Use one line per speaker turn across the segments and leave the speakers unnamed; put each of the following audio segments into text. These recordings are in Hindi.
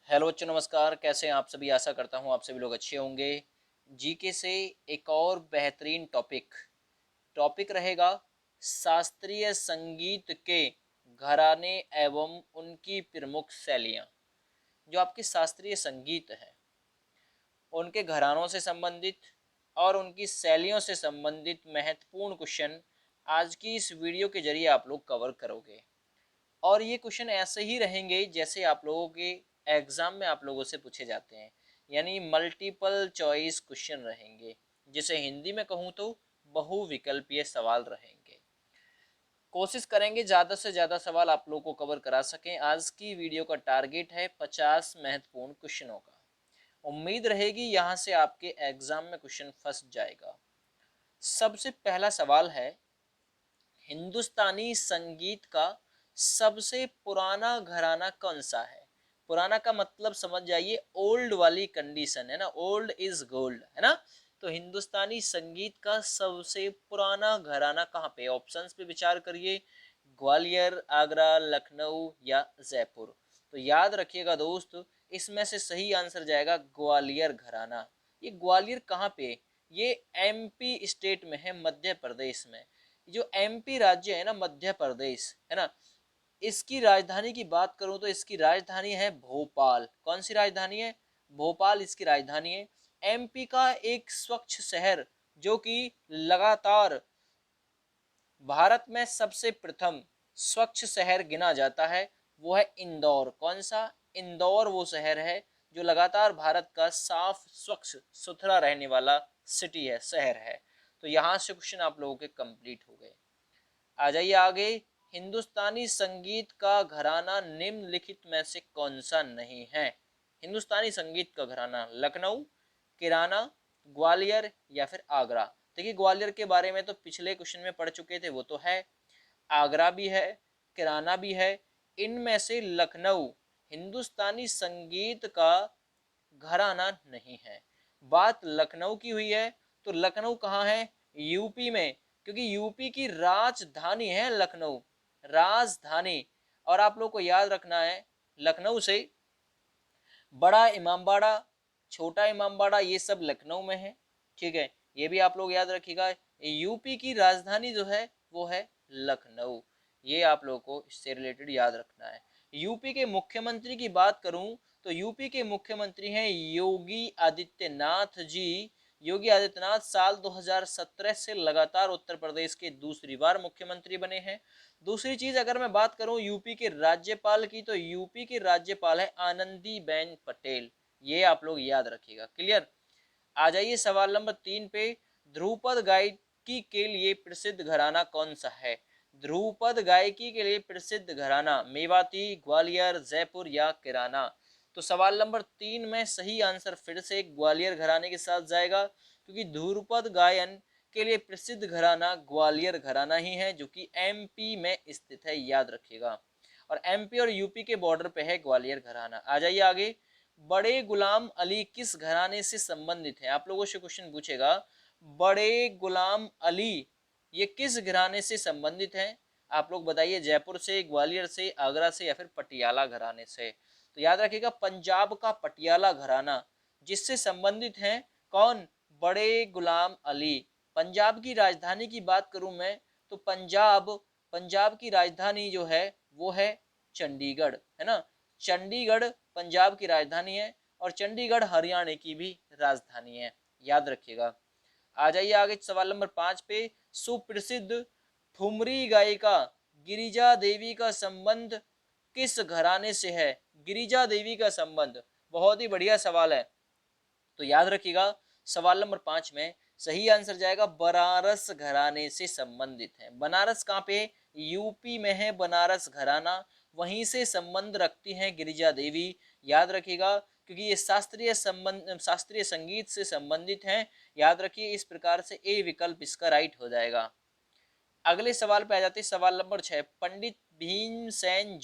हेलो बच्चों, नमस्कार। कैसे हैं आप सभी? आशा करता हूँ आप सभी लोग अच्छे होंगे। जीके से एक और बेहतरीन टॉपिक रहेगा शास्त्रीय संगीत के घराने एवं उनकी प्रमुख शैलियाँ। जो आपके शास्त्रीय संगीत है उनके घरानों से संबंधित और उनकी शैलियों से संबंधित महत्वपूर्ण क्वेश्चन आज की इस वीडियो के जरिए आप लोग कवर करोगे। और ये क्वेश्चन ऐसे ही रहेंगे जैसे आप लोगों के एग्जाम में आप लोगों से पूछे जाते हैं, यानी मल्टीपल चॉइस क्वेश्चन रहेंगे, जिसे हिंदी में कहूँ तो बहुविकल्पीय सवाल रहेंगे। कोशिश करेंगे ज़्यादा से ज़्यादा सवाल आप लोगों को कवर करा सकें। आज की वीडियो का टारगेट है 50 महत्वपूर्ण क्वेश्चनों का। उम्मीद रहेगी यहाँ से आपके एग्जाम में क्वेश्चन फंस जाएगा। सबसे पहला सवाल है, हिंदुस्तानी संगीत का सबसे पुराना घराना कौन सा है? पुराना का मतलब समझ जाइए, ओल्ड वाली कंडीशन है ना, ओल्ड इज गोल्ड है ना। तो हिंदुस्तानी संगीत का सबसे पुराना घराना कहाँ पे? ऑप्शंस पे विचार करिए, ग्वालियर, आगरा, लखनऊ या जयपुर। तो याद रखिएगा दोस्त, इसमें से सही आंसर जाएगा ग्वालियर घराना। ये ग्वालियर कहाँ पे? ये एमपी स्टेट में है, मध्य प्रदेश में। जो एमपी राज्य है ना, मध्य प्रदेश है ना, इसकी राजधानी की बात करूं तो इसकी राजधानी है भोपाल। कौन सी राजधानी है? भोपाल इसकी राजधानी है। एमपी का एक स्वच्छ शहर जो कि लगातार भारत में सबसे प्रथम स्वच्छ शहर गिना जाता है, वो है इंदौर। कौन सा? इंदौर वो शहर है जो लगातार भारत का साफ स्वच्छ सुथरा रहने वाला सिटी है, शहर है। तो यहां से क्वेश्चन आप लोगों के कंप्लीट हो गए। आ जाइए आगे। हिंदुस्तानी संगीत का घराना निम्नलिखित में से कौन सा नहीं है? हिंदुस्तानी संगीत का घराना लखनऊ, किराना, ग्वालियर या फिर आगरा। देखिए, ग्वालियर के बारे में तो पिछले क्वेश्चन में पढ़ चुके थे, वो तो है। आगरा भी है, किराना भी है। इनमें से लखनऊ हिंदुस्तानी संगीत का घराना नहीं है। बात लखनऊ की हुई है तो लखनऊ कहाँ है? यूपी में, क्योंकि यूपी की राजधानी है लखनऊ, राजधानी। और आप लोग को याद रखना है, लखनऊ से बड़ा इमामबाड़ा, छोटा इमामबाड़ा, ये सब लखनऊ में है। ठीक है, ये भी आप लोग याद रखिएगा। यूपी की राजधानी जो है वो है लखनऊ। ये आप लोग को इससे रिलेटेड याद रखना है। यूपी के मुख्यमंत्री की बात करूं तो यूपी के मुख्यमंत्री हैं योगी आदित्यनाथ जी। योगी आदित्यनाथ साल 2017 से लगातार उत्तर प्रदेश के दूसरी बार मुख्यमंत्री बने हैं। दूसरी चीज, अगर मैं बात करूं यूपी के राज्यपाल की, तो यूपी के राज्यपाल है आनंदीबेन पटेल। ये आप लोग याद रखिएगा। क्लियर? आ जाइए सवाल नंबर 3 पे। ध्रुपद गायकी के लिए प्रसिद्ध घराना कौन सा है? ध्रुपद गायकी के लिए प्रसिद्ध घराना मेवाती, ग्वालियर, जयपुर या किराना। तो सवाल नंबर 3 में सही आंसर फिर से ग्वालियर घराने के साथ जाएगा, क्योंकि ध्रुपद गायन के लिए प्रसिद्ध घराना ग्वालियर घराना ही है, जो कि एमपी में स्थित है, याद रखिएगा। और एमपी और यूपी के बॉर्डर पे है ग्वालियर घराना। आ जाइए आगे। बड़े गुलाम अली किस घराने से संबंधित है? आप लोगों से क्वेश्चन पूछेगा, बड़े गुलाम अली ये किस घराने से संबंधित है? आप लोग बताइए, जयपुर से, ग्वालियर से, आगरा से या फिर पटियाला घराने से। तो याद रखिएगा, पंजाब का पटियाला घराना, जिससे संबंधित है कौन? बड़े गुलाम अली। पंजाब की राजधानी की बात करूं मैं तो पंजाब की राजधानी जो है वो है चंडीगढ़, है ना। चंडीगढ़ पंजाब की राजधानी है और चंडीगढ़ हरियाणा की भी राजधानी है, याद रखिएगा। आ जाइए आगे सवाल नंबर 5 पे। सुप्रसिद्ध ठुमरी गायिका गिरिजा देवी का संबंध किस घराने से है? गिरिजा देवी का संबंध, बहुत ही बढ़िया सवाल है। तो याद रखिएगा, सवाल नंबर 5 में सही आंसर जाएगा बनारस घराने से संबंधित है। बनारस कहाँ पे? यूपी में है बनारस घराना, वहीं से संबंध रखती हैं गिरिजा देवी। याद रखिएगा, क्योंकि ये शास्त्रीय संगीत से संबंधित हैं। याद रखिए, इस प्रकार से ए विकल्प इसका राइट हो जाएगा। अगले सवाल पे आ जाते हैं, सवाल नंबर 6। पंडित भीमसेन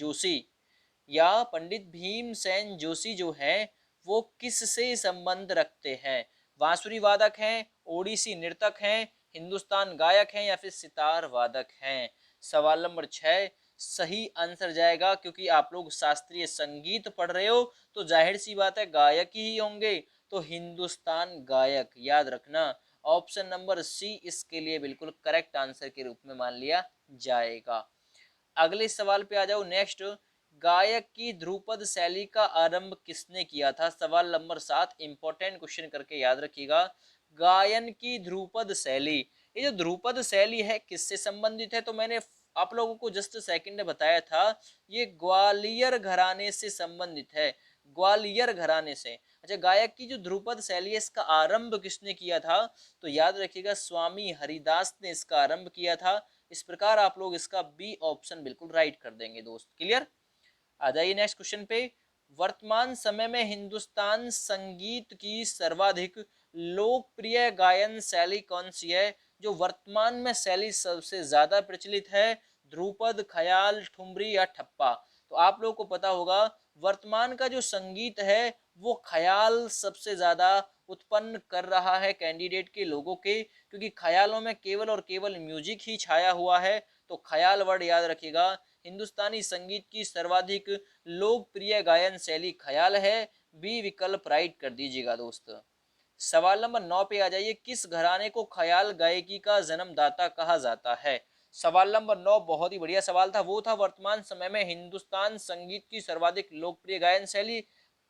जोशी जो है वो किससे संबंध रखते हैं? बांसुरी वादक हैं, ओडिसी नर्तक हैं, हिंदुस्तान गायक हैं या फिर सितार वादक हैं? सवाल नंबर 6, सही आंसर जाएगा, क्योंकि आप लोग शास्त्रीय संगीत पढ़ रहे हो तो जाहिर सी बात है गायक ही होंगे, तो हिंदुस्तान गायक, याद रखना। ऑप्शन नंबर सी इसके लिए बिल्कुल करेक्ट आंसर के रूप में मान लिया जाएगा। अगले सवाल पे आ जाओ नेक्स्ट। गायक की ध्रुपद शैली का आरंभ किसने किया था? सवाल नंबर 7 इंपॉर्टेंट क्वेश्चन करके याद रखिएगा। गायन की ध्रुपद शैली, ये जो ध्रुपद शैली है किससे संबंधित है? तो मैंने आप लोगों को जस्ट सेकंड में बताया था, ये ग्वालियर घराने से संबंधित है, ग्वालियर घराने से। अच्छा, गायक की जो ध्रुपद शैली है इसका आरंभ किसने किया था? तो याद रखिएगा स्वामी हरिदास ने इसका आरंभ किया था। इस प्रकार आप लोग इसका बी ऑप्शन बिल्कुल राइट कर देंगे दोस्त। क्लियर? आ जाइए नेक्स्ट क्वेश्चन पे। वर्तमान समय में हिंदुस्तान संगीत की सर्वाधिक लोकप्रिय गायन शैली कौन सी है? जो वर्तमान में शैली सबसे ज्यादा प्रचलित है, ध्रुपद, ख्याल, ठुमरी या ठप्पा? तो आप लोगों को पता होगा वर्तमान का जो संगीत है वो ख्याल सबसे ज्यादा उत्पन्न कर रहा है कैंडिडेट के लोगों के, क्योंकि ख्यालों में केवल और केवल म्यूजिक ही छाया हुआ है। तो ख्याल वर्ड याद रखिएगा। हिंदुस्तानी संगीत की सर्वाधिक लोकप्रिय गायन शैली ख्याल है। बी विकल्प राइट कर दीजिएगा दोस्त। सवाल नंबर 9 पे आ जाइए। किस घराने को ख्याल गायकी का जन्मदाता कहा जाता है? सवाल नंबर 9 बहुत ही बढ़िया सवाल था। वो था वर्तमान समय में हिंदुस्तान संगीत की सर्वाधिक लोकप्रिय गायन शैली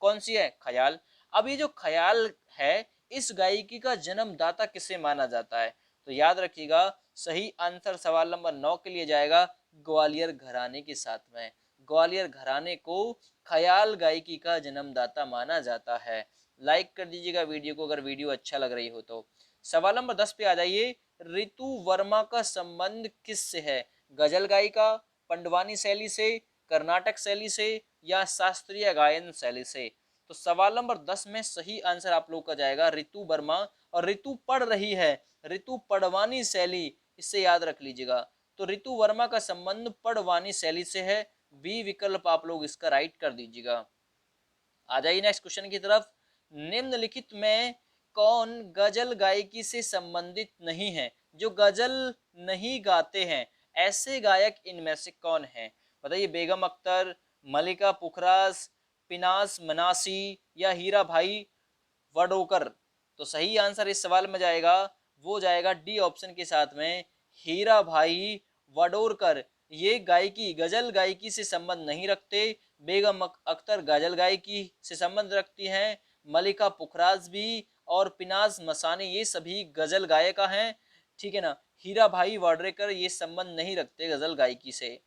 कौन सी है? ख्याल। अब ये जो ख्याल है इस गायकी का जन्मदाता किसे माना जाता है? तो याद रखिएगा सही आंसर सवाल नंबर 9 के लिए जाएगा ग्वालियर घराने के साथ में। ग्वालियर घराने को ख्याल गायकी का जन्मदाता माना जाता है। लाइक कर दीजिएगा वीडियो को अगर वीडियो अच्छा लग रही हो तो। सवाल नंबर 10 पे आ जाइए। ऋतु वर्मा का संबंध किससे है? गजल गायिका, पंडवानी शैली से, कर्नाटक शैली से या शास्त्रीय गायन शैली से? तो सवाल नंबर 10 में सही आंसर आप लोग का जाएगा ऋतु वर्मा। और ऋतु पढ़ रही है, ऋतु पड़वानी शैली, इससे याद रख लीजिएगा। तो ऋतु वर्मा का संबंध पड़वानी शैली से है। बी विकल्प आप लोग इसका राइट कर दीजिएगा। आ जाइए नेक्स्ट क्वेश्चन की तरफ। निम्नलिखित में कौन गजल गायकी से संबंधित नहीं है? जो गजल नहीं गाते हैं ऐसे गायक इनमें से कौन है? बताइए। बेगम अख्तर, मलिका पुखराज, पिनास मनासी या हीरा भाई वडोकर? तो सही आंसर इस सवाल में जाएगा, वो जाएगा डी ऑप्शन के साथ में, हीरा भाई वडोरकर। ये गायकी गजल गायकी से संबंध नहीं रखते। बेगम अख्तर गजल गायकी से संबंध रखती हैं, मलिका पुखराज भी और पिनाज मसानी ये सभी गजल गायिका हैं। ठीक है ना। हीरा भाई वाड्रेकर ये संबंध नहीं रखते गजल गायकी से।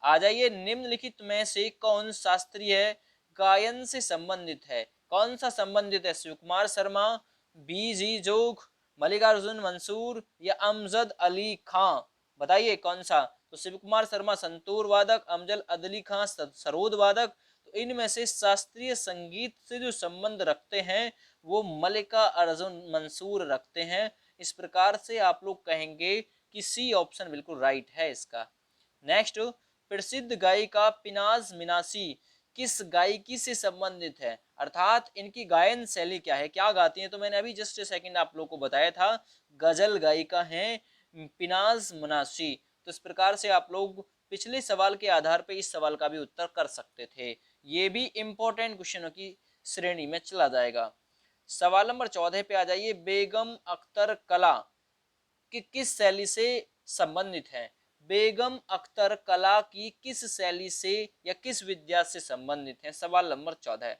आ जाइए। निम्नलिखित में से कौन शास्त्रीय गायन से संबंधित है? कौन सा संबंधित है? शिव कुमार शर्मा, बी जी जोग, मल्लिकार्जुन मंसूर या अमजद अली खां? बताइए कौन सा? तो शिव कुमार शर्मा संतूर वादक, अमजद अली खां सरोद वादक। तो इनमें से शास्त्रीय संगीत से जो संबंध रखते हैं वो मल्लिका अर्जुन मंसूर रखते हैं। इस प्रकार से आप लोग कहेंगे कि सी ऑप्शन बिल्कुल राइट है इसका। नेक्स्ट। प्रसिद्ध गायिका पिनाज मिनासी किस गायकी से संबंधित है? अर्थात इनकी गायन शैली क्या है, क्या गाती हैं? तो मैंने अभी जस्ट सेकंड आप लोग को बताया था, गजल गायिका हैं पिनाज मनासी। तो इस प्रकार से आप लोग पिछले सवाल के आधार पर इस सवाल का भी उत्तर कर सकते थे। ये भी इंपॉर्टेंट क्वेश्चनों की श्रेणी में चला जाएगा। सवाल नंबर 14 पे आ जाइए। बेगम अख्तर कला कि किस शैली से संबंधित है? बेगम अख्तर कला की किस शैली से या किस विद्या से संबंधित है? सवाल नंबर 14।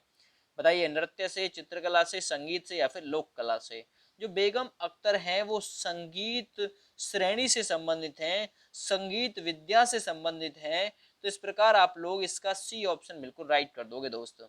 बताइए। नृत्य से, चित्रकला से, संगीत से या फिर लोक कला से? जो बेगम अख्तर हैं वो संगीत श्रेणी से संबंधित हैं, संगीत विद्या से संबंधित हैं। तो इस प्रकार आप लोग इसका सी ऑप्शन बिल्कुल राइट कर दोगे दोस्त।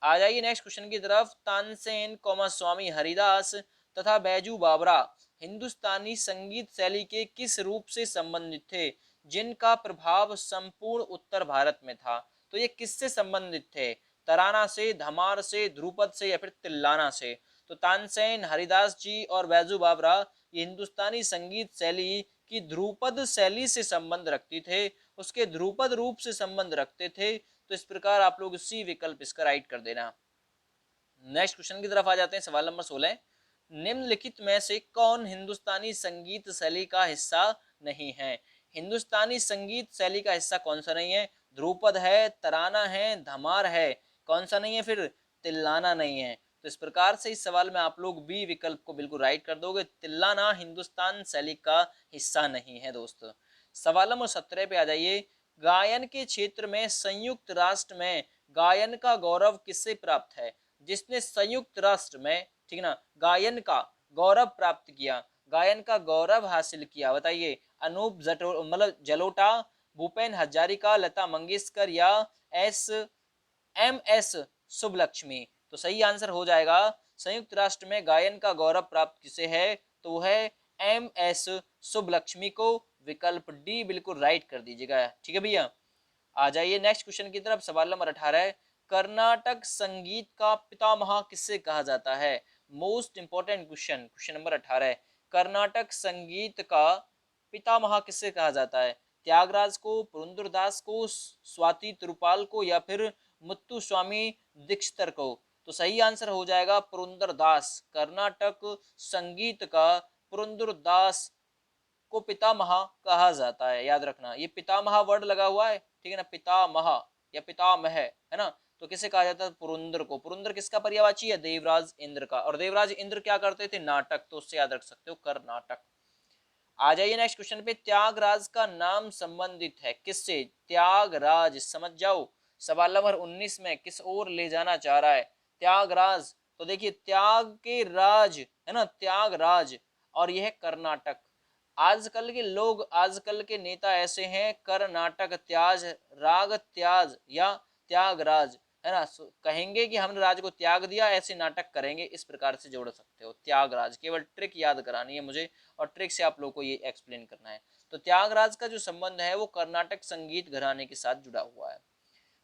आ जाइए नेक्स्ट क्वेश्चन की तरफ। तानसेन, स्वामी हरिदास तथा बैजू बावरा हिंदुस्तानी संगीत शैली के किस रूप से संबंधित थे जिनका प्रभाव संपूर्ण उत्तर भारत में था? तो ये किससे संबंधित थे? तराना से, धमार से, ध्रुपद से या फिर तिल्लाना से? तो तानसेन, हरिदास जी और बैजू बावरा ये हिंदुस्तानी संगीत शैली की ध्रुपद शैली से संबंध रखती थे, उसके ध्रुपद रूप से संबंध रखते थे। तो इस प्रकार आप लोग सी विकल्प इसका राइट कर देना। नेक्स्ट क्वेश्चन की तरफ आ जाते हैं। सवाल नंबर 16। निम्नलिखित में से कौन हिंदुस्तानी संगीत शैली का हिस्सा नहीं है? हिंदुस्तानी संगीत शैली का हिस्सा कौन सा नहीं है? ध्रुपद है, तराना है, धमार है, कौन सा नहीं है फिर? तिल्लाना नहीं है। तो इस प्रकार से इस सवाल में आप लोग बी विकल्प को बिल्कुल राइट कर दोगे, तिल्लाना हिंदुस्तान शैली का हिस्सा नहीं है दोस्तों। सवाल नंबर 17 पे आ जाइए। गायन के क्षेत्र में संयुक्त राष्ट्र में गायन का गौरव किससे प्राप्त है? जिसने संयुक्त राष्ट्र में, ठीक ना, गायन का गौरव प्राप्त किया, गायन का गौरव हासिल किया, बताइए। अनूप मतलब जलोटा, भूपेन हजारिका, लता मंगेशकर या एस एम एस सुबलक्ष्मी? तो सही आंसर हो जाएगा, संयुक्त राष्ट्र में गायन का गौरव प्राप्त किसे है? तो है एम एस सुबलक्ष्मी को। विकल्प डी बिल्कुल राइट कर दीजिएगा, ठीक है भैया। आ जाइए नेक्स्ट क्वेश्चन की तरफ। सवाल नंबर 18 है, कर्नाटक संगीत का पितामह किससे कहा जाता है? Most important question, question number 18 है, कर्नाटक संगीत का पितामह किससे कहा जाता है? त्यागराज को, पुरंदरदास को, स्वाति तिरुपाल को या फिर मुत्तुस्वामी दीक्षितर को? तो सही आंसर हो जाएगा पुरंदरदास। कर्नाटक संगीत का पुरंदरदास को पितामह कहा जाता है, याद रखना। ये पितामह वर्ड लगा हुआ है, ठीक है ना, पितामह या पितामह है ना। तो किसे कहा जाता है? पुरंदर को। पुरंदर किसका पर्यायवाची है? देवराज इंद्र का। और देवराज इंद्र क्या करते थे? नाटक। तो उससे याद रख सकते हो कर्नाटक। आ जाइए नेक्स्ट क्वेश्चन पे। त्यागराज का नाम संबंधित है किससे? त्यागराज, समझ जाओ सवाल नंबर 19 में किस ओर ले जाना चाह रहा है त्यागराज। तो देखिए, त्याग के राज है ना, त्यागराज, और यह कर्नाटक। आजकल के लोग, आजकल के नेता ऐसे हैं, कर्नाटक त्याज, राग त्याज या त्यागराज, है ना, कहेंगे कि हमने राज को त्याग दिया, ऐसे नाटक करेंगे। इस प्रकार से जोड़ सकते हो त्यागराज। केवल ट्रिक याद करानी है मुझे, और ट्रिक से आप लोगों को ये एक्सप्लेन करना है। तो त्यागराज का जो संबंध है वो कर्नाटक संगीत घराने के साथ जुड़ा हुआ है।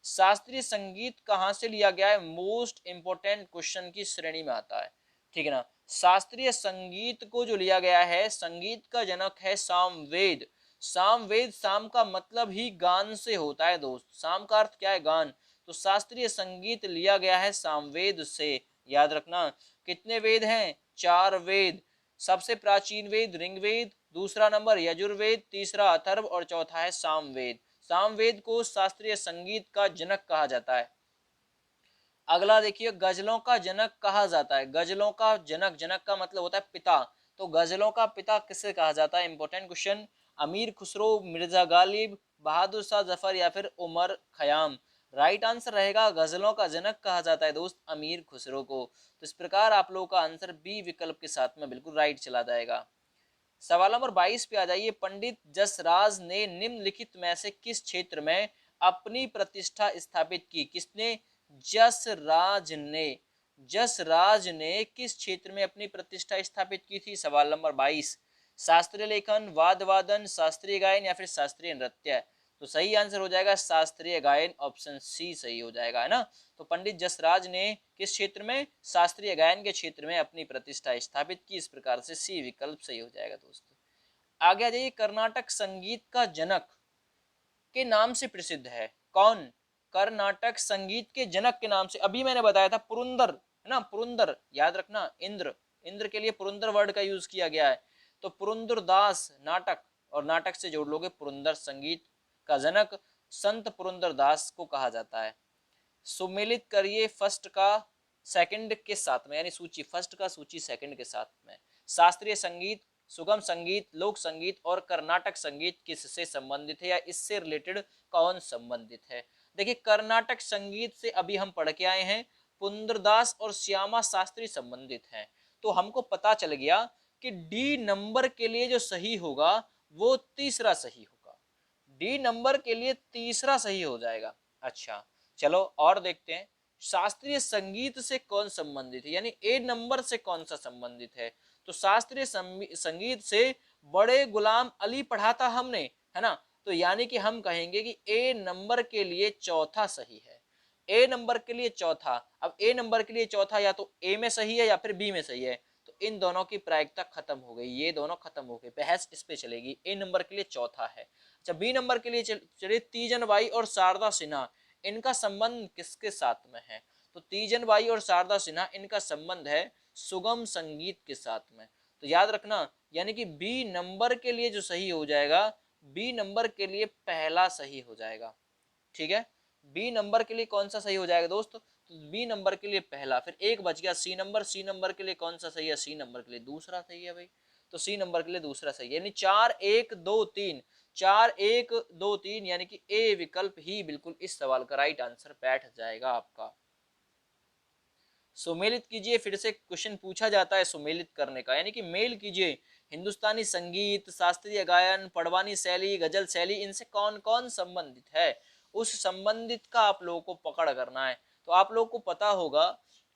शास्त्रीय संगीत कहां से लिया गया है? मोस्ट इंपोर्टेंट क्वेश्चन की श्रेणी में आता है, ठीक है ना। शास्त्रीय संगीत को जो लिया गया है, संगीत का जनक है सामवेद। सामवेद, साम का मतलब ही गान से होता है दोस्त। साम का अर्थ क्या है? गान। तो शास्त्रीय संगीत लिया गया है सामवेद से, याद रखना। कितने वेद हैं? 4 वेद। सबसे प्राचीन वेद ऋग्वेद, दूसरा नंबर यजुर्वेद, तीसरा अथर्व और चौथा है सामवेद। सामवेद को शास्त्रीय संगीत का जनक कहा जाता है। अगला देखिए, गजलों का जनक कहा जाता है। गजलों का जनक, जनक का मतलब होता है पिता। तो गजलों का पिता किससे कहा जाता है? Important question. अमीर खुसरो, मिर्जा गालिब, बहादुर शाह जफर या फिर उमर खयाम? राइट आंसर रहेगा, गजलों का जनक कहा जाता है दोस्त अमीर खुसरो को। तो इस प्रकार आप लोगों का आंसर बी विकल्प के साथ में बिल्कुल राइट चला जाएगा। सवाल नंबर 22 पे आ जाइए। पंडित जसराज ने निम्नलिखित में से किस क्षेत्र में अपनी प्रतिष्ठा स्थापित की? किसने? जसराज ने। जसराज ने किस क्षेत्र में अपनी प्रतिष्ठा स्थापित की थी? सवाल नंबर 22। शास्त्रीय लेखन, वाद वादन, शास्त्रीय गायन या फिर शास्त्रीय नृत्य? तो सही आंसर हो जाएगा शास्त्रीय गायन, ऑप्शन सी सही हो जाएगा, है ना। तो पंडित जसराज ने किस क्षेत्र में? शास्त्रीय गायन के क्षेत्र में अपनी प्रतिष्ठा स्थापित की। इस प्रकार से सी विकल्प सही हो जाएगा दोस्तों। आगे आ जाइए। कर्नाटक संगीत का जनक के नाम से प्रसिद्ध है कौन? कर्नाटक संगीत के जनक के नाम से, अभी मैंने बताया था पुरंदर, है ना, पुरंदर, याद रखना। इंद्र, इंद्र के लिए पुरंदर वर्ड का यूज किया गया है। तो पुरंदरदास नाटक, और नाटक से जोड़ लोगे पुरंदर। संगीत का जनक संत पुरंदरदास को कहा जाता है। सुमेलित करिए फर्स्ट का सेकंड के साथ में, यानी सूची फर्स्ट का सूची सेकंड के साथ में। शास्त्रीय संगीत, सुगम संगीत, लोक संगीत और कर्नाटक संगीत किससे संबंधित है, या इससे रिलेटेड कौन संबंधित है? देखिए, कर्नाटक संगीत से अभी हम पढ़ के आए हैं पुरंदरदास और श्यामा शास्त्री संबंधित हैं। तो हमको पता चल गया कि डी नंबर के लिए जो सही होगा वो तीसरा सही होगा। डी नंबर के लिए तीसरा सही हो जाएगा। अच्छा, चलो और देखते हैं। शास्त्रीय संगीत से कौन संबंधित है, यानी ए नंबर से कौन सा संबंधित है? तो शास्त्रीय संगीत से बड़े गुलाम अली पढ़ा था हमने, है ना। तो यानी कि हम कहेंगे कि ए नंबर के लिए चौथा सही है। ए नंबर के लिए चौथा। अब ए नंबर के लिए चौथा या तो ए में सही है या फिर बी में सही है। तो इन दोनों की प्रायिकता खत्म हो गई, ये दोनों खत्म हो गए, बहस इस पे चलेगी। ए नंबर के लिए चौथा है। अच्छा, बी नंबर के लिए चलिए, तीजन बाई और शारदा सिन्हा, इनका संबंध किसके साथ में है? तो तीजन बाई और शारदा सिन्हा, इनका संबंध है सुगम संगीत के साथ में। तो याद रखना, यानी कि बी नंबर के लिए जो सही हो जाएगा बी नंबर के लिए पहला सही हो जाएगा। ठीक है, बी नंबर के लिए कौन सा सही हो जाएगा दोस्त? तो बी नंबर के लिए पहला, फिर एक बच गया सी नंबर। सी नंबर के लिए कौन सा सही है? सी नंबर के लिए दूसरा सही है भाई। तो सी नंबर के लिए दूसरा सही है, यानी 4 1 2 3, 4 1 2 3, यानी कि ए विकल्प ही बिल्कुल इस सवाल का राइट आंसर बैठ जाएगा आपका। सुमेलित कीजिए, फिर से क्वेश्चन पूछा जाता है सुमेलित करने का, यानी कि मेल कीजिए हिंदुस्तानी संगीत, शास्त्रीय गायन, पड़वानी शैली, गजल शैली, इनसे कौन कौन संबंधित है, उस संबंधित का आप लोगों को पकड़ करना है। तो आप लोगों को पता होगा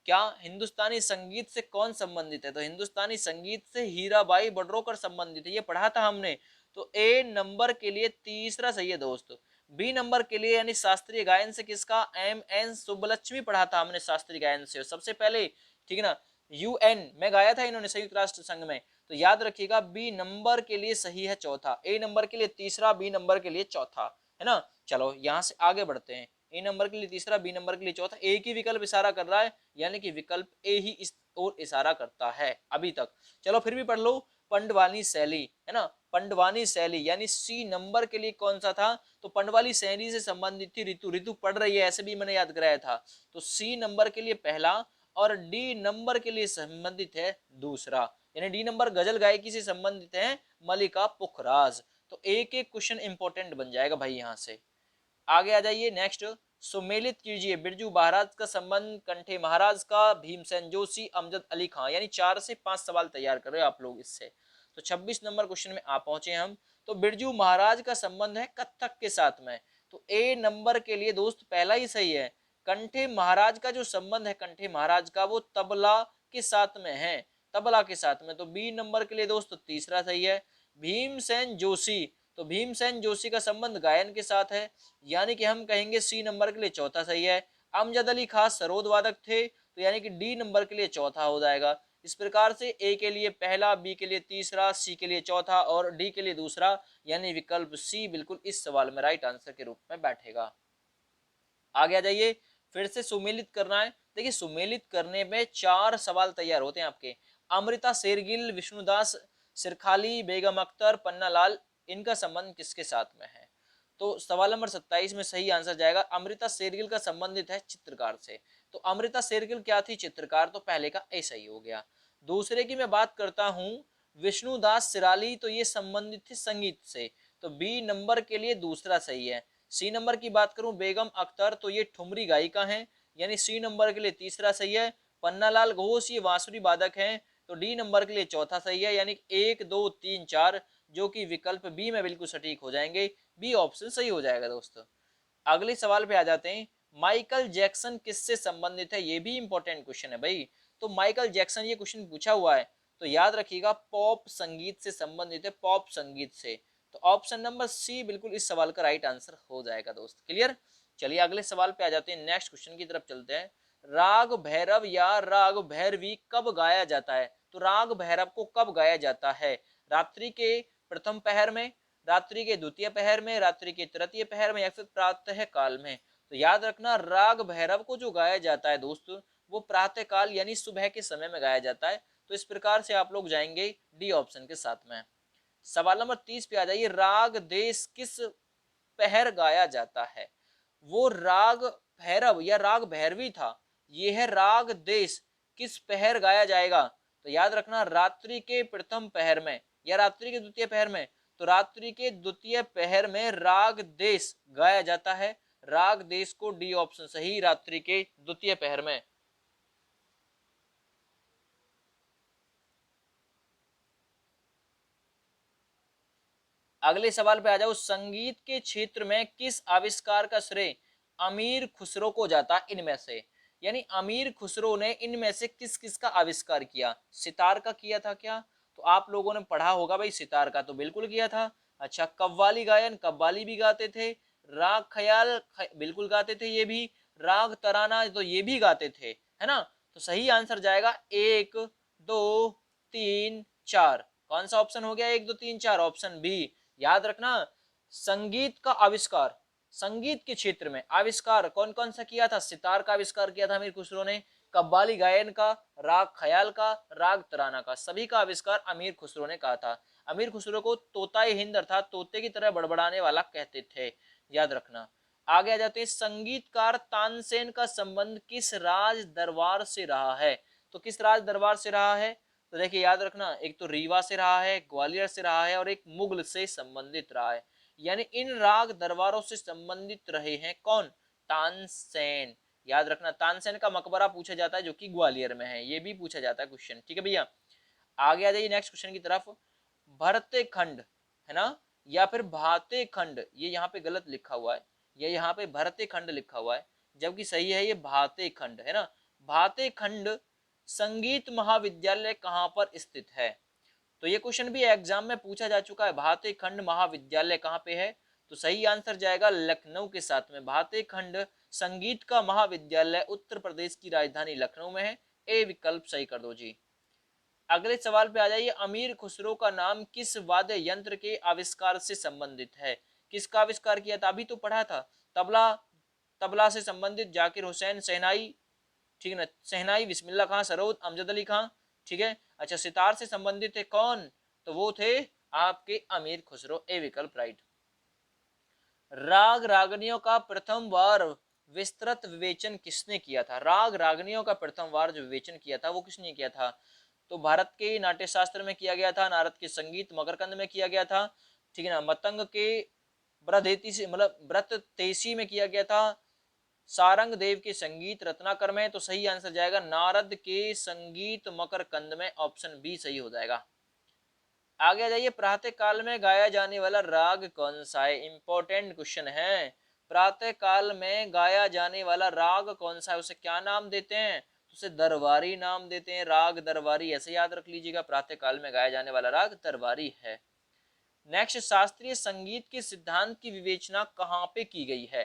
क्या हिंदुस्तानी संगीत से कौन संबंधित है? तो हिंदुस्तानी संगीत से हीराबाई बडरोकर संबंधित है, ये पढ़ा था हमने। तो ए नंबर के लिए तीसरा सही है दोस्त। बी नंबर के लिए यानी शास्त्रीय गायन से किसका? एम एन सुब्बलक्ष्मी पढ़ा था हमने शास्त्रीय गायन से सबसे पहले, ठीक है ना। यूएन में गाया था इन्होंने संयुक्त राष्ट्र संघ में। तो याद रखिएगा बी नंबर के लिए सही है चौथा, ए नंबर के लिए तीसरा, बी नंबर के लिए चौथा, है ना। चलो यहां से आगे बढ़ते हैं। ए नंबर के लिए तीसरा, बी नंबर के लिए चौथा, एक ही विकल्प इशारा कर रहा है, यानी कि विकल्प ए ही इस ओर इशारा करता है अभी तक। चलो फिर भी पढ़ लो, पंडवानी शैली, है ना। पंडवानी शैली यानी सी नंबर के लिए कौन सा था? तो पंडवानी शैली से संबंधित थी ऋतु। ऋतु पढ़ रही है ऐसे भी मैंने याद कराया था। तो सी नंबर के लिए पहला और डी नंबर के लिए संबंधित है दूसरा, यानी डी नंबर गजल गायकी से संबंधित है मलिका पुखराज। तो एक एक क्वेश्चन इंपॉर्टेंट बन जाएगा भाई। यहां से आगे आ जाइए नेक्स्ट। सुमेलित कीजिए बिरजू महाराज का संबंध कंठे महाराज का, भीमसेन जोशी, अमजद अली खां, यानी 4 से 5 सवाल तैयार कर रहे हो आप लोग इससे। तो 26 नंबर क्वेश्चन में आ पहुंचे हम। तो बिरजू महाराज का संबंध है कथक के साथ में। तो ए नंबर के लिए दोस्त पहला ही सही है। कंठे महाराज का जो संबंध है कंठे महाराज का, वो तबला के साथ में है, तबला के साथ में। तो बी नंबर के लिए दोस्त तीसरा सही है। भीमसेन जोशी, तो भीमसेन जोशी का संबंध गायन के साथ है, यानी कि हम कहेंगे सी नंबर के लिए चौथा सही है। अमजद अली खास सरोद वादक थे, तो यानी कि डी नंबर के लिए चौथा हो जाएगा। इस प्रकार से ए के लिए पहला, बी के लिए तीसरा, सी के लिए चौथा और डी के लिए दूसरा, यानी विकल्प सी बिल्कुल इस सवाल में राइट आंसर के रूप में बैठेगा। आगे आ जाइए, फिर से सुमेलित करना है। देखिए सुमेलित करने में 4 सवाल तैयार होते हैं आपके। अमृता शेरगिल, विष्णुदास सिरखाली, बेगम अख्तर, पन्नालाल, इनका संबंध किसके साथ में है? तो सवाल नंबर 27 में सही आंसर जाएगा अमृता शेरगिल का संबंधित है चित्रकार से। तो अमृता शेरगिल क्या थी? चित्रकार। तो पहले का ए सही हो गया। दूसरे की मैं बात करता हूं, विष्णुदास सिराली, तो ये संबंधित थे संगीत से। तो बी नंबर के लिए दूसरा सही है। सी नंबर की बात करूं बेगम अख्तर, तो ये ठुमरी गायिका हैं, यानी सी नंबर के लिए तीसरा सही है। पन्नालाल घोष ये बांसुरी वादक हैं, तो डी नंबर के लिए चौथा सही है, यानी 1 2 3 4, जो कि विकल्प बी में बिल्कुल सटीक हो जाएंगे। बी ऑप्शन सही हो जाएगा दोस्तों। अगले सवाल पे आ जाते हैं। माइकल जैक्सन किससे संबंधित है? ये भी इंपॉर्टेंट क्वेश्चन है भाई। तो माइकल जैक्सन, ये क्वेश्चन पूछा हुआ है, तो याद रखिएगा पॉप संगीत से संबंधित है, पॉप संगीत से। तो ऑप्शन नंबर सी बिल्कुल इस सवाल का राइट आंसर हो जाएगा दोस्त। क्लियर? चलिए अगले सवाल पे आ जाते हैं, नेक्स्ट क्वेश्चन की तरफ चलते हैं। राग भैरव या राग भैरवी कब गाया जाता है? तो राग भैरव को कब गाया जाता है? रात्रि के प्रथम पहर में, रात्रि के द्वितीय पहर में, रात्रि के तृतीय पहर में, या फिर प्रातः काल में? तो याद रखना राग भैरव को जो गाया जाता है दोस्त, वो प्रातः काल यानी सुबह के समय में गाया जाता है। तो इस प्रकार से आप लोग जाएंगे डी ऑप्शन के साथ में। सवाल नंबर 30 पे आ जाइए। राग देश किस पहर गाया जाता है? वो राग भैरव या राग भैरवी था, ये है राग देश, किस पहर गाया जाएगा? तो याद रखना रात्रि के प्रथम पहर में या रात्रि के द्वितीय पहर में। तो रात्रि के द्वितीय पहर में राग देश गाया जाता है। राग देश को डी ऑप्शन सही, रात्रि के द्वितीय पहर में। अगले सवाल पे आ जाओ। संगीत के क्षेत्र में किस आविष्कार का श्रेय अमीर खुसरो को जाता है इनमें से? यानी अमीर खुसरो ने इनमें से किस किस का आविष्कार किया? सितार का किया था क्या? तो आप लोगों ने पढ़ा होगा भाई, सितार का तो बिल्कुल किया था। अच्छा, कव्वाली गायन, कव्वाली भी गाते थे। राग ख्याल बिल्कुल गाते थे ये भी। राग तराना तो ये भी गाते थे, है ना। तो सही आंसर जाएगा 1 2 3 4। कौन सा ऑप्शन हो गया? 1 2 3 4, ऑप्शन बी। याद रखना संगीत का आविष्कार, संगीत के क्षेत्र में आविष्कार कौन कौन सा किया था? सितार का आविष्कार किया था अमीर खुसरो ने, कव्वाली गायन का, राग ख्याल का, राग तराना का, सभी का आविष्कार अमीर खुसरो ने कहा था। अमीर खुसरो को तोताए हिंद अर्थात तोते की तरह बड़बड़ाने वाला कहते थे, याद रखना। आगे आ जाते हैं, संगीतकार तानसेन का संबंध किस राज दरबार से रहा है? तो किस राज दरबार से रहा है? तो देखिए याद रखना, एक तो रीवा से रहा है, ग्वालियर से रहा है और एक मुगल से संबंधित रहा है। यानी इन राग दरबारों से संबंधित रहे हैं कौन? तानसेन। याद रखना, तानसेन का मकबरा पूछा जाता है जो कि ग्वालियर में है, ये भी पूछा जाता है क्वेश्चन, ठीक है भैया। आगे आ जाइए नेक्स्ट क्वेश्चन की तरफ। भरते खंड है ना, या फिर भाते खंड, ये यहाँ पे गलत लिखा हुआ है, ये यहाँ पे भरते खंड लिखा हुआ है, जबकि सही है ये भाते खंड है ना। भाते खंड संगीत महाविद्यालय कहाँ पर स्थित है? तो ये क्वेश्चन भी एग्जाम में पूछा जा चुका है, भाते खंड महाविद्यालय कहाँ पे है? तो सही आंसर जाएगा लखनऊ के साथ में। भाते खंड संगीत का महाविद्यालय उत्तर प्रदेश की राजधानी लखनऊ में है। ए विकल्प सही कर दो जी। अगले सवाल पे आ जाइए, अमीर खुसरो का नाम किस वाद्य यंत्र के आविष्कार से संबंधित है? किसका आविष्कार किया था? अभी तो पढ़ा था, तबला, तबला से संबंधित जाकिर हुसैन शहनाई, ठीक है ना, शहनाई बिस्मिल्लाह खां सरोद अमजद अली खां, ठीक है। अच्छा, सितार से संबंधित है कौन? तो वो थे आपके अमीर खुसरो, ए विकल्प राइट। राग रागनियों का प्रथम बार विस्तृत विवेचन किसने किया था? राग रागनियों का प्रथम बार जो विवेचन किया था वो किसने किया था? तो भारत के नाट्य शास्त्र में किया गया था, नारद के संगीत मकरकंद में किया गया था, ठीक है ना, मतंग के ब्रदेती से मतलब व्रत तेसी में किया गया था, सारंग देव के संगीत रत्नाकर में। तो सही आंसर जाएगा नारद के संगीत मकरकंद में, ऑप्शन बी सही हो जाएगा। आगे आ जाइए, प्रातः काल में गाया जाने वाला राग कौन सा है? इंपॉर्टेंट क्वेश्चन है। प्रातः काल में गाया जाने वाला राग कौन सा है? उसे क्या नाम देते हैं? उसे दरबारी नाम देते हैं, राग दरबारी, ऐसे याद रख लीजिएगा। प्रातः काल में गाया जाने वाला राग दरबारी है। नेक्स्ट, शास्त्रीय संगीत के सिद्धांत की विवेचना कहाँ पे की गई है?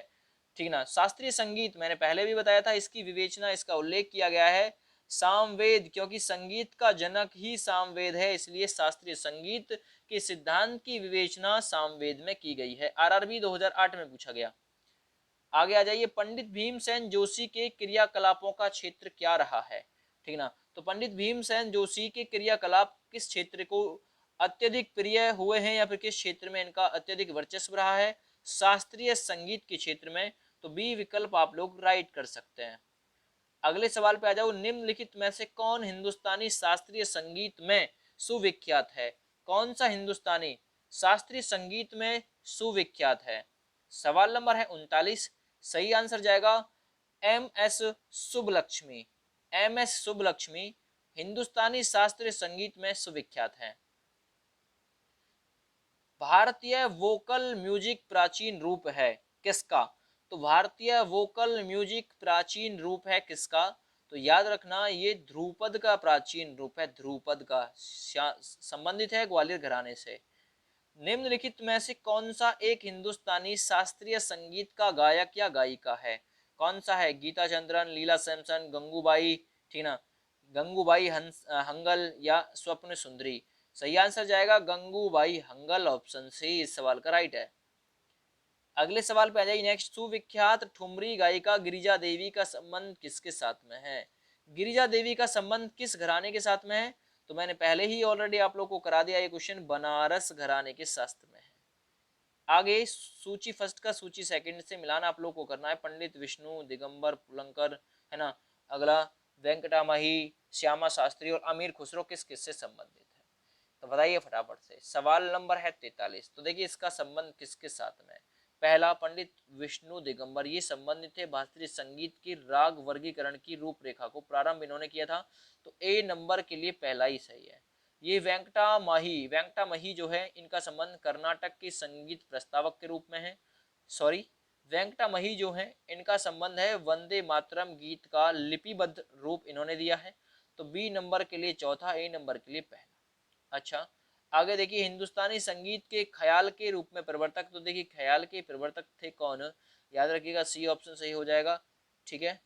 ठीक ना, शास्त्रीय संगीत मैंने पहले भी बताया था, इसकी विवेचना, इसका उल्लेख किया गया है सामवेद, क्योंकि संगीत का जनक ही सामवेद है, इसलिए शास्त्रीय संगीत के सिद्धांत की विवेचना सामवेद में की गई है। आरआरबी 2008 में पूछा गया। आगे आ जाइए, पंडित भीमसेन जोशी के क्रियाकलापों का क्षेत्र क्या रहा है? ठीक ना, तो पंडित भीमसेन जोशी के क्रियाकलाप किस क्षेत्र को अत्यधिक प्रिय हुए हैं या फिर किस क्षेत्र में इनका अत्यधिक वर्चस्व रहा है? शास्त्रीय संगीत के क्षेत्र में। तो बी विकल्प आप लोग राइट कर सकते हैं। अगले सवाल पे आ जाओ, निम्नलिखित में से कौन हिंदुस्तानी शास्त्रीय संगीत में सुविख्यात है? कौन सा हिंदुस्तानी शास्त्रीय संगीत में सुविख्यात है? सवाल नंबर है 39, सही आंसर जाएगा M S Subbulakshmi. M S Subbulakshmi Hindustani शास्त्रीय संगीत में सुविख्यात हैं। भारतीय वोकल म्यूजिक प्राचीन रूप है किसका? तो भारतीय वोकल म्यूजिक प्राचीन रूप है किसका? तो याद रखना, ये ध्रुपद का प्राचीन रूप है, ध्रुपद का, संबंधित है ग्वालियर घराने से। निम्नलिखित में से कौन सा एक हिंदुस्तानी शास्त्रीय संगीत का गायक या गायिका है? कौन सा है? गीता चंद्रन, लीला सैमसन, गंगूबाई, ठीक ना, गंगूबाई हंगल या स्वप्न सुंदरी? सही आंसर जाएगा गंगूबाई हंगल, ऑप्शन सी इस सवाल का राइट है। अगले सवाल पे आ जाइए नेक्स्ट, सुविख्यात ठुमरी गायिका गिरिजा देवी का संबंध किसके साथ में है? गिरिजा देवी का संबंध किस घराने के साथ में है? तो मैंने पहले ही ऑलरेडी आप लोग को करा दिया ये क्वेश्चन, बनारस घराने के शास्त्र में है। आगे सूची फर्स्ट का सूची सेकंड से मिलान आप लोग को करना है। पंडित विष्णु दिगंबर पुलंकर है ना, अगला वेंकटामही, श्यामा शास्त्री और अमीर खुसरो किस किस से संबंधित है? तो बताइए फटाफट से। सवाल नंबर है 43, तो देखिए इसका संबंध किसके साथ में है? पहला, पंडित विष्णु दिगंबर, ये संबंधित थे भारतीय संगीत की राग वर्गीकरण की रूपरेखा को प्रारंभ इन्होंने किया था, तो ए नंबर के लिए पहला ही सही है। ये वेंकटामही जो है, इनका संबंध कर्नाटक के संगीत प्रस्तावक के रूप में है। सॉरी, वेंकटामही जो है इनका संबंध है वंदे मातरम गीत का लिपिबद्ध रूप इन्होंने दिया है, तो बी नंबर के लिए चौथा, ए नंबर के लिए पहला। अच्छा, आगे देखिए, हिंदुस्तानी संगीत के ख्याल के रूप में प्रवर्तक, तो देखिए ख्याल के प्रवर्तक थे कौन? याद रखिएगा सी ऑप्शन सही हो जाएगा, ठीक है।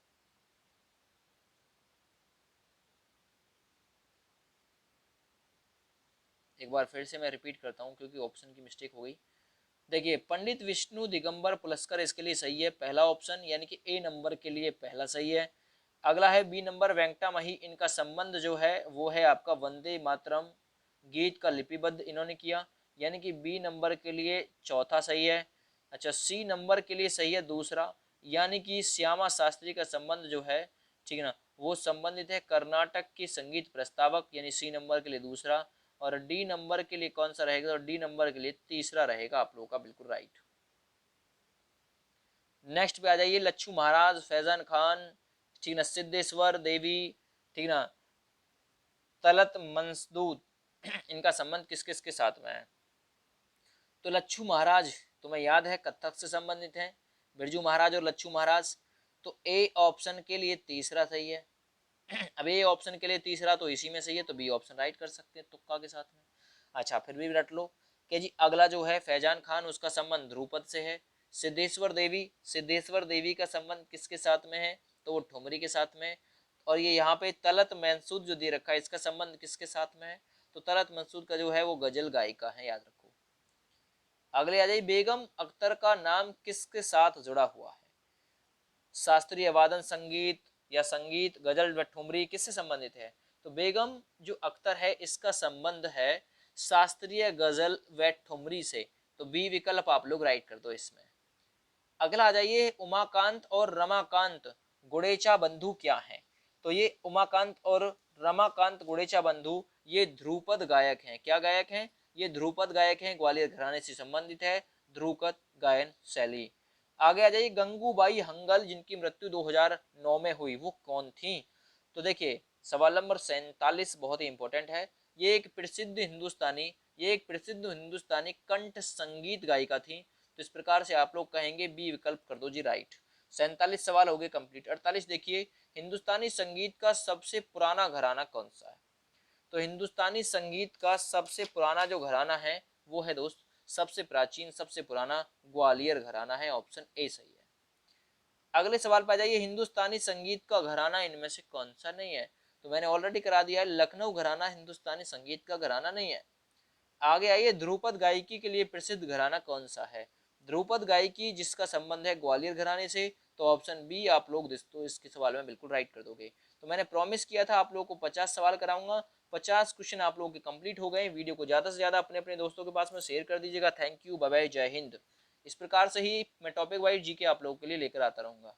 एक बार फिर से मैं रिपीट करता हूँ क्योंकि ऑप्शन की मिस्टेक हो गई। देखिए, पंडित विष्णु दिगंबर पुलस्कर इसके लिए सही है, पहला ऑप्शन, यानी कि ए नंबर के लिए पहला सही है। अगला है बी नंबर वेंकटामही, इनका संबंध जो है वो है आपका वंदे मातरम गीत का लिपिबद्ध इन्होंने किया, यानी कि बी नंबर के लिए चौथा सही है। अच्छा, सी नंबर के लिए सही है दूसरा, यानी कि श्यामा शास्त्री का संबंध जो है, ठीक है ना, वो संबंधित है कर्नाटक के संगीत प्रस्तावक, यानी सी नंबर के लिए दूसरा। और डी नंबर के लिए कौन सा रहेगा, तो डी नंबर के लिए तीसरा रहेगा आप लोगों का बिल्कुल राइट। नेक्स्ट पे आ जाइए, लच्छू महाराज, फैजान खान, ठीक ना, सिद्धेश्वर देवी, ठीक ना, तलत मंसूद, इनका संबंध किस किस के साथ में है। तो लच्छू महाराज तुम्हें याद है कथक से संबंधित है, बिरजू महाराज और लच्छू महाराज। तो ए ऑप्शन के लिए तीसरा सही है। अब ए ऑप्शन के लिए तीसरा तो इसी में सही है, तो बी ऑप्शन राइट कर सकते हैं तुक्का के साथ में। अच्छा, फिर भी रट लो कि जी अगला जो है फैजान खान, उसका संबंध ध्रुपद से है। सिद्धेश्वर देवी का संबंध किसके साथ में है, तो वो ठुमरी के साथ में है। और ये यहाँ पे तलत मंसूद जो दे रखा है, इसका संबंध किसके साथ में है, तो तलत मंसूद का जो है वो गजल गायिका है, याद रखो। अगले आ जाइए, बेगम अख्तर का नाम किसके साथ जुड़ा हुआ है, शास्त्रीय वादन संगीत या संगीत गजल व ठुमरी, किससे संबंधित है। तो बेगम जो अख्तर है इसका संबंध है शास्त्रीय गजल व ठुमरी से, तो बी विकल्प आप लोग राइट कर दो इसमें। अगला आ जाइए, उमाकांत और रमाकांत गुडेचा बंधु क्या है। तो ये उमाकांत और रमाकांत गुडेचा बंधु ये ध्रुपद गायक हैं। क्या गायक हैं, ये ध्रुपद गायक हैं, ग्वालियर घराने से संबंधित है ध्रुपद गायन शैली। आगे आ जाइए, गंगूबाई हंगल जिनकी मृत्यु 2009 में हुई, वो कौन थी। तो देखिए सवाल नंबर 47 बहुत ही इंपॉर्टेंट है। ये एक प्रसिद्ध हिंदुस्तानी कंठ संगीत गायिका थी। तो इस प्रकार से आप लोग कहेंगे बी विकल्प कर दो जी राइट। 47 सवाल हो गए कंप्लीट। 48 देखिए, हिंदुस्तानी संगीत का सबसे पुराना घराना कौन सा है। तो हिंदुस्तानी संगीत का सबसे पुराना जो घराना है वो है दोस्त, सबसे प्राचीन सबसे पुराना ग्वालियर घराना है, ऑप्शन ए सही है। अगले सवाल पर जाइए, हिंदुस्तानी संगीत का घराना इनमें से कौन सा नहीं है। तो मैंने ऑलरेडी करा दिया है, लखनऊ घराना हिंदुस्तानी संगीत का घराना नहीं है। आगे आइए, ध्रुपद गायकी के लिए प्रसिद्ध घराना कौन सा है। ध्रुपद गायकी जिसका संबंध है ग्वालियर घराने से, तो ऑप्शन बी आप लोग दोस्तों इसके सवाल में बिल्कुल राइट कर दोगे। तो मैंने प्रॉमिस किया था आप लोगों को 50 सवाल कराऊंगा, 50 क्वेश्चन आप लोगों के कंप्लीट हो गए। वीडियो को ज्यादा से ज्यादा अपने अपने दोस्तों के पास में शेयर कर दीजिएगा। थैंक यू, बाय बाय, जय हिंद। इस प्रकार से ही मैं टॉपिक वाइज जीके आप लोगों के लिए लेकर आता रहूंगा।